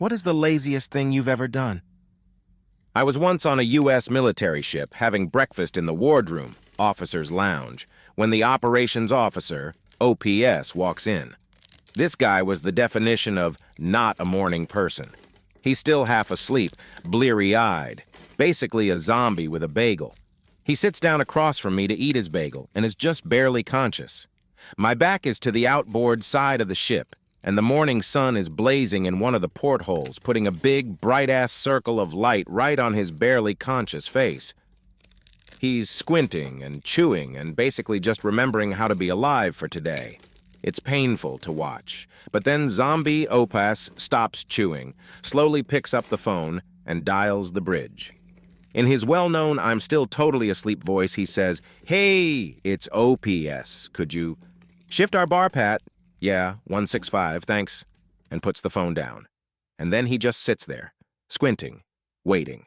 What is the laziest thing you've ever done? I was once on a U.S. military ship having breakfast in the wardroom, officer's lounge, when the operations officer, OPS, walks in. This guy was the definition of not a morning person. He's still half asleep, bleary-eyed, basically a zombie with a bagel. He sits down across from me to eat his bagel and is just barely conscious. My back is to the outboard side of the ship, and the morning sun is blazing in one of the portholes, putting a big, bright-ass circle of light right on his barely conscious face. He's squinting and chewing and basically just remembering how to be alive for today. It's painful to watch, but then zombie Opas stops chewing, slowly picks up the phone, and dials the bridge. In his well-known I'm still totally asleep voice, he says, "Hey, it's OPS. Could you shift our bar, Pat?" "Yeah, 165, thanks," and puts the phone down. And then he just sits there, squinting, waiting.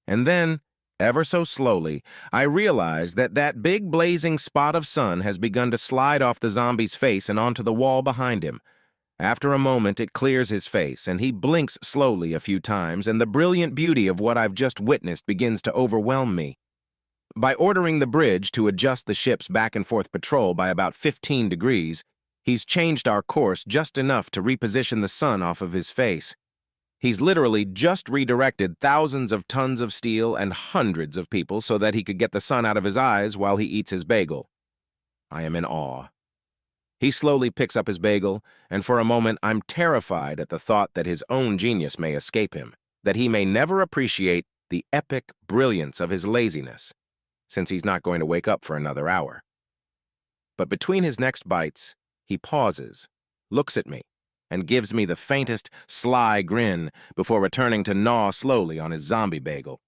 And then, ever so slowly, I realize that that big blazing spot of sun has begun to slide off the zombie's face and onto the wall behind him. After a moment, it clears his face, and he blinks slowly a few times, and the brilliant beauty of what I've just witnessed begins to overwhelm me. By ordering the bridge to adjust the ship's back-and-forth patrol by about 15 degrees, he's changed our course just enough to reposition the sun off of his face. He's literally just redirected thousands of tons of steel and hundreds of people so that he could get the sun out of his eyes while he eats his bagel. I am in awe. He slowly picks up his bagel, and for a moment I'm terrified at the thought that his own genius may escape him, that he may never appreciate the epic brilliance of his laziness, since he's not going to wake up for another hour. But between his next bites, he pauses, looks at me, and gives me the faintest, sly grin before returning to gnaw slowly on his zombie bagel.